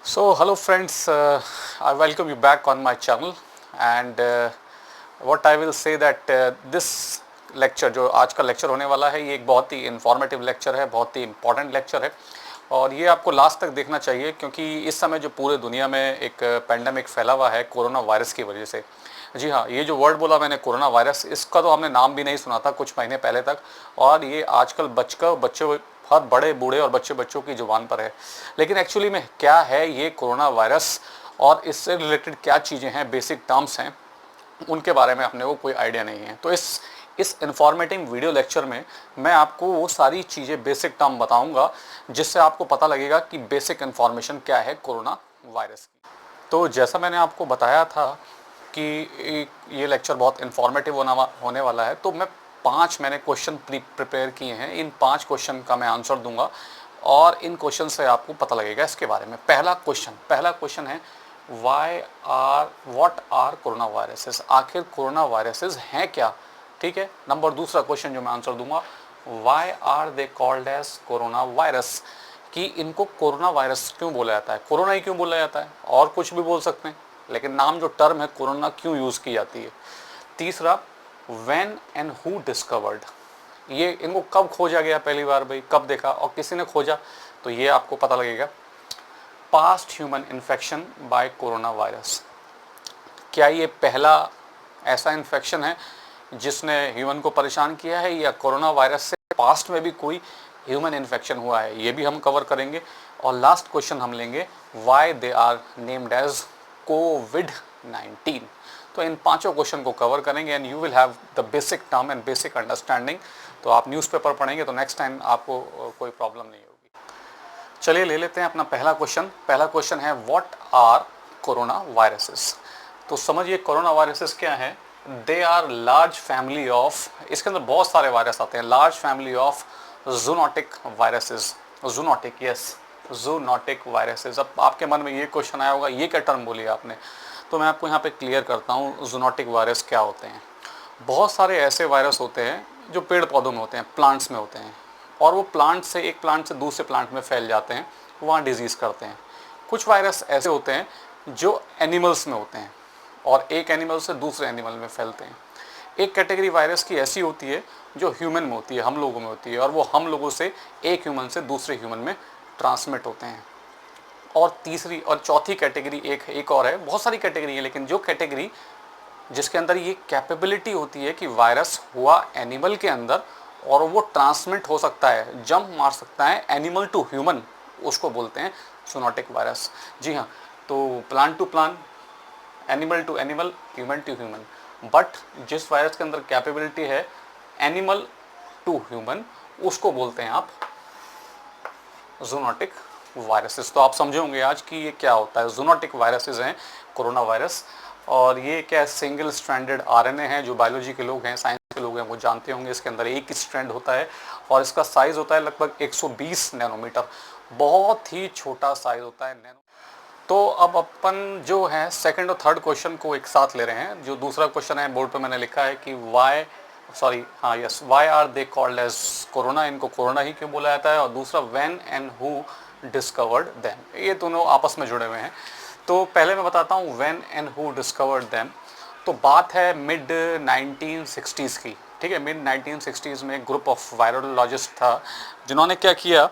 So hello friends, I welcome you back on my channel and what I will say that this lecture जो आज का lecture होने वाला है ये एक बहुत ही इंफॉर्मेटिव लेक्चर है, बहुत ही इम्पॉर्टेंट लेक्चर है और ये आपको लास्ट तक देखना चाहिए क्योंकि इस समय जो पूरे दुनिया में एक पैंडमिक फैला हुआ है कोरोना वायरस की वजह से। जी हाँ, ये जो वर्ड बोला मैंने कोरोना वायरस, इसका तो हमने नाम भी नहीं सुना था कुछ महीने पहले तक और ये आजकल बच्चे बहुत बड़े बूढ़े और बच्चों की जुबान पर है। लेकिन एक्चुअली में क्या है ये कोरोना वायरस और इससे रिलेटेड क्या चीज़ें हैं, बेसिक टर्म्स हैं, उनके बारे में अपने को कोई आइडिया नहीं है। तो इस इन्फॉर्मेटिव वीडियो लेक्चर में मैं आपको वो सारी चीज़ें, बेसिक टर्म बताऊंगा जिससे आपको पता लगेगा कि बेसिक इन्फॉर्मेशन क्या है कोरोना वायरस की। तो जैसा मैंने आपको बताया था कि ये लेक्चर बहुत इन्फॉर्मेटिव होने वाला है, तो मैंने क्वेश्चन प्रिपेयर किए हैं। इन 5 क्वेश्चन का मैं आंसर दूंगा और इन क्वेश्चन से आपको पता लगेगा इसके बारे में। पहला क्वेश्चन है व्हाट आर कोरोना वायरसेस, आखिर कोरोना वायरसेस हैं क्या। ठीक है। दूसरा क्वेश्चन जो मैं आंसर दूंगा, why are they called as corona virus, कि इनको कोरोना वायरस क्यों बोला जाता है, कोरोना ही क्यों बोला जाता है, और कुछ भी बोल सकते हैं लेकिन नाम जो टर्म है कोरोना क्यों यूज़ की जाती है। तीसरा, व्हेन एंड हु डिस्कवर्ड, ये इनको कब खोजा गया पहली बार, भाई कब देखा और किसी ने खोजा, तो ये आपको पता लगेगा। Past human infection by corona virus, क्या ये पहला ऐसा इन्फेक्शन है जिसने ह्यूमन को परेशान किया है, या कोरोना वायरस से पास्ट में भी कोई ह्यूमन इन्फेक्शन हुआ है, ये भी हम कवर करेंगे। और लास्ट क्वेश्चन हम लेंगे, why they are named as कोविड-19। तो इन 5 क्वेश्चन को कवर करेंगे and you will have the basic term and basic understanding. तो आप न्यूज़पेपर पढ़ेंगे तो नेक्स्ट टाइम आपको कोई प्रॉब्लम नहीं होगी। चलिए ले लेते हैं अपना पहला क्वेश्चन है व्हाट आर कोरोना वायरसेस। तो समझिए कोरोना वायरसेस क्या है। They are large family of, इसके अंदर बहुत सारे वायरस आते हैं, large family of zoonotic viruses. Zoonotic viruses. अब आपके मन में ये क्वेश्चन आया होगा, ये क्या टर्म बोली आपने, तो मैं आपको यहाँ पे क्लियर करता हूँ जूनोटिक वायरस क्या होते हैं। बहुत सारे ऐसे वायरस होते हैं जो पेड़ पौधों में होते हैं, प्लांट्स में होते हैं, और वो एक प्लांट से दूसरे प्लांट में फैल जाते हैं, वहाँ डिजीज़ करते हैं। कुछ वायरस ऐसे होते हैं जो एनिमल्स में होते हैं और एक एनिमल से दूसरे एनिमल में फैलते हैं। एक कैटेगरी वायरस की ऐसी होती है जो ह्यूमन में होती है, हम लोगों में होती है, और वो हम लोगों से एक ह्यूमन से दूसरे ह्यूमन में ट्रांसमिट होते हैं। और तीसरी और चौथी कैटेगरी एक और है, बहुत सारी कैटेगरी है, लेकिन जो कैटेगरी जिसके अंदर ये कैपेबिलिटी होती है कि वायरस हुआ एनिमल के अंदर और वो ट्रांसमिट हो सकता है, जंप मार सकता है एनिमल टू ह्यूमन, उसको बोलते हैं जूनोटिक वायरस। जी हाँ, तो plant to plant, animal to animal, human to human, but जिस वायरस के अंदर कैपेबिलिटी है एनिमल टू ह्यूमन, उसको बोलते हैं आप जूनोटिक वायरसेस। तो आप समझे होंगे आज कि ये क्या होता है। जूनोटिक वायरसेस हैं कोरोना वायरस, और ये क्या सिंगल स्ट्रैंडेड आरएनए है। जो बायोलॉजी के लोग हैं, साइंस के लोग हैं, वो जानते होंगे इसके अंदर एक ही स्ट्रैंड होता है और इसका साइज होता है लगभग 120 नैनोमीटर, बहुत ही छोटा साइज होता है नैनो। तो अब अपन जो है सेकंड और थर्ड क्वेश्चन को एक साथ ले रहे हैं। जो दूसरा क्वेश्चन है बोर्ड पे मैंने लिखा है कि why are they called as corona, इनको कोरोना ही क्यों बोला जाता है, और दूसरा when and who discovered them, ये दोनों आपस में जुड़े हुए हैं। तो पहले मैं बताता हूँ when and who discovered them. तो बात है मिड 1960s की। ठीक है, मिड 1960s में एक ग्रुप ऑफ वायरोलॉजिस्ट था जिन्होंने क्या किया,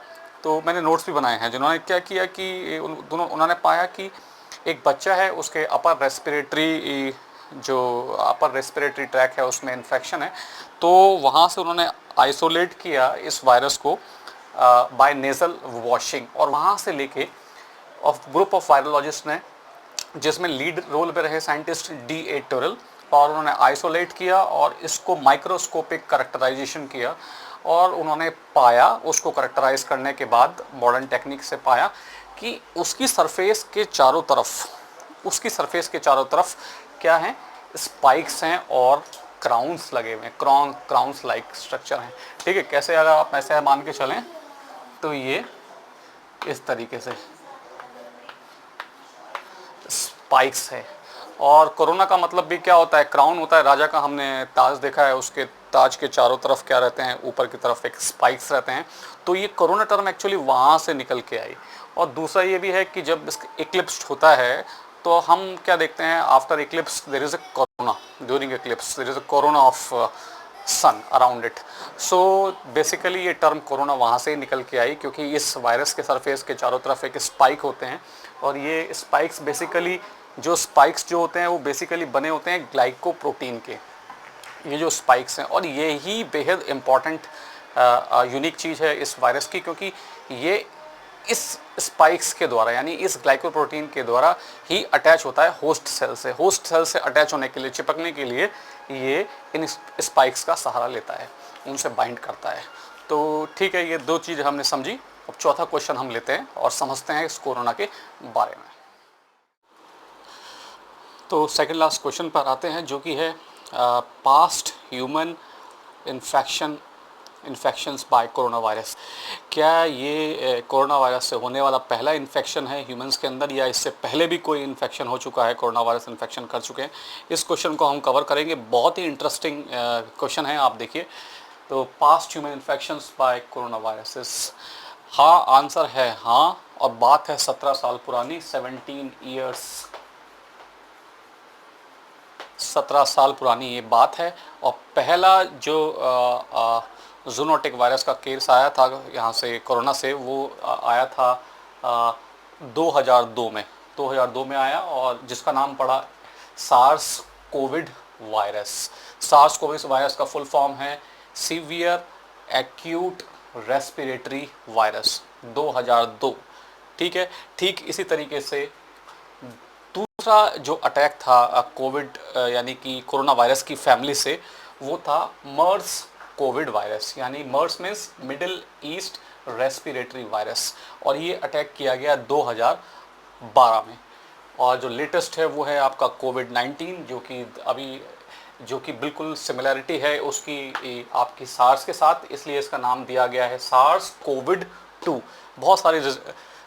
तो मैंने नोट्स भी बनाए हैं, जिन्होंने क्या किया कि उन्होंने पाया कि एक बच्चा है, उसके अपर रेस्पिरेटरी ट्रैक है उसमें इन्फेक्शन है। तो वहाँ से उन्होंने आइसोलेट किया इस वायरस को बाय नेज़ल वॉशिंग, और वहाँ से लेके ग्रुप ऑफ वायरोलॉजिस्ट ने, जिसमें लीड रोल पे रहे साइंटिस्ट D.A. टोरल, और उन्होंने आइसोलेट किया और इसको माइक्रोस्कोपिक करेक्टराइजेशन किया, और उन्होंने पाया, उसको करेक्टराइज करने के बाद मॉडर्न टेक्निक से पाया कि उसकी सरफेस के चारों तरफ क्या है, स्पाइक्स हैं और क्राउन्स लगे हुए हैं, क्राउन्स लाइक स्ट्रक्चर हैं। ठीक है, कैसे, अगर आप ऐसे मान के चलें तो ये इस तरीके से स्पाइक्स है। और कोरोना का मतलब भी क्या होता है, क्राउन होता है, राजा का हमने ताज देखा है, उसके ताज के चारों तरफ क्या रहते हैं, ऊपर की तरफ एक स्पाइक्स रहते हैं। तो ये कोरोना टर्म एक्चुअली वहाँ से निकल के आई। और दूसरा ये भी है कि जब इक्लिप्स होता है तो हम क्या देखते हैं, after eclipse there is a corona, during eclipse there is a corona of sun around it. So basically ये टर्म कोरोना वहाँ से निकल के आई, क्योंकि इस वायरस के सरफेस के चारों तरफ एक स्पाइक होते हैं, और ये स्पाइक्स बेसिकली जो होते हैं वो बेसिकली बने होते हैं ग्लाइकोप्रोटीन के, ये जो स्पाइक्स हैं। और ये ही बेहद इम्पॉर्टेंट यूनिक चीज़ है इस वायरस की, क्योंकि ये इस स्पाइक्स के द्वारा यानी इस ग्लाइकोप्रोटीन के द्वारा ही अटैच होता है होस्ट सेल से। होस्ट सेल से अटैच होने के लिए, चिपकने के लिए ये इन स्पाइक्स का सहारा लेता है, उनसे बाइंड करता है। तो ठीक है, ये दो चीज़ हमने समझी। अब चौथा क्वेश्चन हम लेते हैं और समझते हैं इस कोरोना के बारे में। तो सेकंड लास्ट क्वेश्चन पर आते हैं, जो कि है past human infections bye corona virus. क्या ये कोरोना वायरस से होने वाला पहला इन्फेक्शन है ह्यूमंस के अंदर, या इससे पहले भी कोई इन्फेक्शन हो चुका है, कोरोना वायरस इन्फेक्शन कर चुके हैं? इस क्वेश्चन को हम कवर करेंगे। बहुत ही इंटरेस्टिंग क्वेश्चन है, आप देखिए। तो past human infections bye corona viruses, हाँ आंसर है हाँ, और बात है 17 साल पुरानी, 17 ईयर्स, 17 साल पुरानी ये बात है। और पहला जो जूनोटिक वायरस का केस आया था यहाँ से कोरोना से, वो आया था 2002 में आया, और जिसका नाम पड़ा SARS COVID virus. SARS COVID virus का फुल फॉर्म है सीवियर एक्यूट रेस्पिरेटरी वायरस 2002। ठीक है, ठीक इसी तरीके से दूसरा जो अटैक था कोविड यानी कि कोरोना वायरस की फैमिली से, वो था मर्स कोविड वायरस, यानी MERS means Middle East respiratory virus, और ये अटैक किया गया 2012 में। और जो लेटेस्ट है वो है आपका कोविड-19, जो कि बिल्कुल सिमिलरिटी है उसकी आपकी सार्स के साथ, इसलिए इसका नाम दिया गया है सार्स कोविड-2। बहुत सारे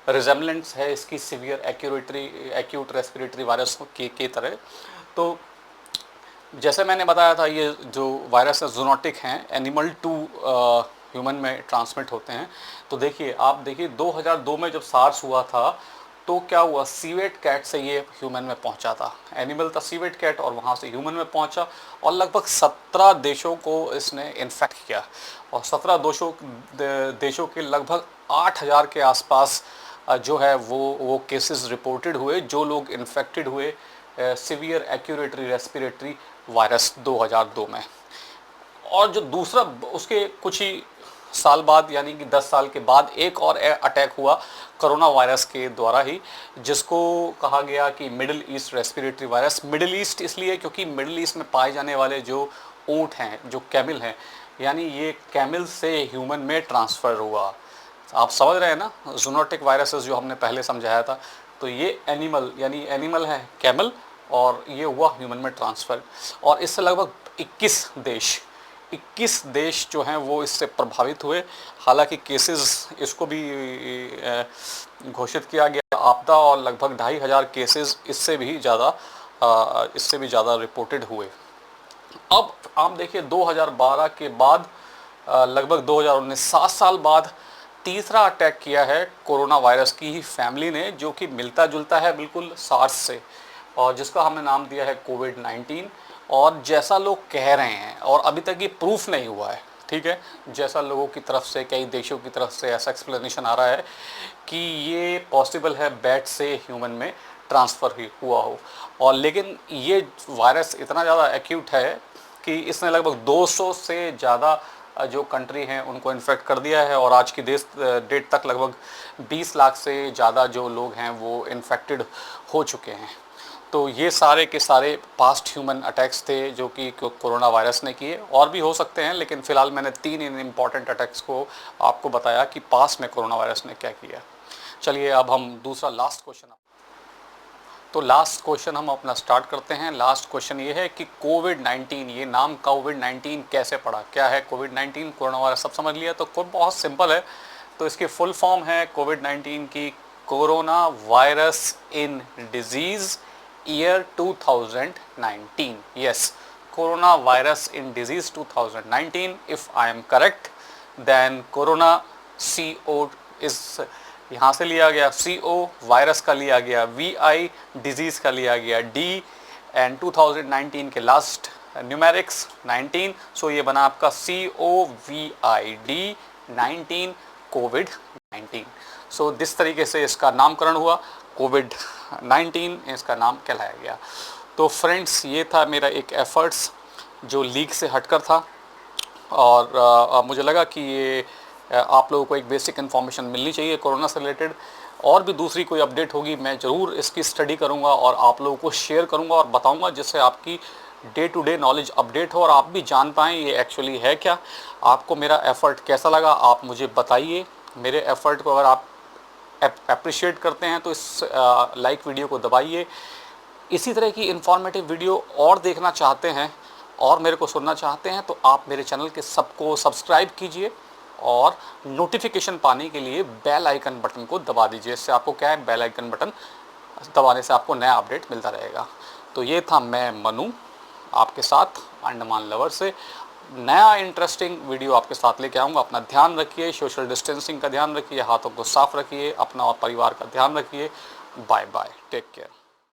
रिजेम्बलेंस है इसकी सीवियर एक्यूट रेस्पिरेटरी वायरस की तरह। तो जैसे मैंने बताया था, ये जो वायरस है जूनोटिक हैं, एनिमल टू ह्यूमन में ट्रांसमिट होते हैं। तो देखिए, आप देखिए 2002 में जब सार्स हुआ था तो क्या हुआ, सीवेट कैट से ये ह्यूमन में पहुंचा था। एनिमल था सीवेट कैट, और वहाँ से ह्यूमन में पहुंचा, और लगभग 17 देशों को इसने इन्फेक्ट किया, और 17 देशों के लगभग 8000 के आसपास जो है वो केसेस रिपोर्टेड हुए, जो लोग इन्फेक्टेड हुए सीवियर एक्यूरेटरी रेस्पिरेटरी वायरस 2002 में। और जो दूसरा, उसके कुछ ही साल बाद यानी कि 10 साल के बाद एक और अटैक हुआ कोरोना वायरस के द्वारा ही, जिसको कहा गया कि middle East respiratory virus. Middle east इसलिए क्योंकि मिडिल ईस्ट में पाए जाने वाले जो ऊँट हैं, जो कैमिल हैं, यानी ये कैमिल से ह्यूमन में ट्रांसफ़र हुआ। आप समझ रहे हैं ना, जूनोटिक वायरसेस जो हमने पहले समझाया था। तो ये एनिमल है कैमल, और ये हुआ ह्यूमन में ट्रांसफ़र। और इससे लगभग 21 देश जो हैं वो इससे प्रभावित हुए। हालांकि केसेस इसको भी घोषित किया गया आपदा, और लगभग 2500 केसेस इससे भी ज़्यादा रिपोर्टेड हुए। अब आप देखिए 2012 के बाद लगभग 2019, 7 साल बाद तीसरा अटैक किया है कोरोना वायरस की ही फैमिली ने, जो कि मिलता जुलता है बिल्कुल सार्स से, और जिसका हमने नाम दिया है कोविड-19। और जैसा लोग कह रहे हैं, और अभी तक ये प्रूफ नहीं हुआ है, ठीक है, जैसा लोगों की तरफ से, कई देशों की तरफ से ऐसा एक्सप्लेनेशन आ रहा है कि ये पॉसिबल है बैट से ह्यूमन में ट्रांसफ़र ही हुआ हो। और लेकिन ये वायरस इतना ज़्यादा एक्यूट है कि इसने लगभग 200 से ज़्यादा जो कंट्री हैं उनको इन्फेक्ट कर दिया है, और आज की डेट तक लगभग 20 लाख से ज़्यादा जो लोग हैं वो इन्फेक्टेड हो चुके हैं। तो ये सारे के सारे पास्ट ह्यूमन अटैक्स थे जो कि कोरोना वायरस ने किए, और भी हो सकते हैं, लेकिन फ़िलहाल मैंने 3 इम्पॉर्टेंट अटैक्स को आपको बताया कि पास्ट में कोरोना वायरस ने क्या किया। चलिए अब हम दूसरा लास्ट क्वेश्चन हम अपना स्टार्ट करते हैं। लास्ट क्वेश्चन ये है कि कोविड-19, ये नाम कोविड-19 कैसे पड़ा, क्या है कोविड-19, कोरोना वायरस सब समझ लिया। तो बहुत सिंपल है, तो इसकी फुल फॉर्म है कोविड-19 की corona virus in disease year 2019। Yes, coronavirus in disease 2019? If I am correct, then corona CO is यहाँ से लिया गया, CO वायरस का लिया गया, VI डिजीज का लिया गया, D एंड 2019 के लास्ट न्यूमेरिक्स 19, सो ये बना आपका COVID 19 कोविड 19। सो दिस तरीके से इसका नामकरण हुआ, कोविड 19 इसका नाम कहलाया गया। तो फ्रेंड्स, ये था मेरा एक एफर्ट्स जो लीग से हटकर था, और मुझे लगा कि ये आप लोगों को एक बेसिक इन्फॉर्मेशन मिलनी चाहिए कोरोना से रिलेटेड। और भी दूसरी कोई अपडेट होगी मैं ज़रूर इसकी स्टडी करूँगा और आप लोगों को शेयर करूँगा और बताऊँगा, जिससे आपकी day to day knowledge update हो और आप भी जान पाएँ ये एक्चुअली है क्या। आपको मेरा एफ़र्ट कैसा लगा आप मुझे बताइए। मेरे एफ़र्ट को अगर आप अप्रिशिएट करते हैं तो इस लाइक वीडियो को दबाइए। इसी तरह की इन्फॉर्मेटिव वीडियो और देखना चाहते हैं और मेरे को सुनना चाहते हैं तो आप मेरे चैनल के सबको सब्सक्राइब कीजिए और नोटिफिकेशन पाने के लिए बेल आइकन बटन को दबा दीजिए। इससे आपको क्या है, बेल आइकन बटन दबाने से आपको नया अपडेट मिलता रहेगा। तो ये था मैं मनु आपके साथ अंडमान लवर से, नया इंटरेस्टिंग वीडियो आपके साथ लेके आऊँगा। अपना ध्यान रखिए, सोशल डिस्टेंसिंग का ध्यान रखिए, हाथों को साफ रखिए, अपना और परिवार का ध्यान रखिए। Bye bye, take care.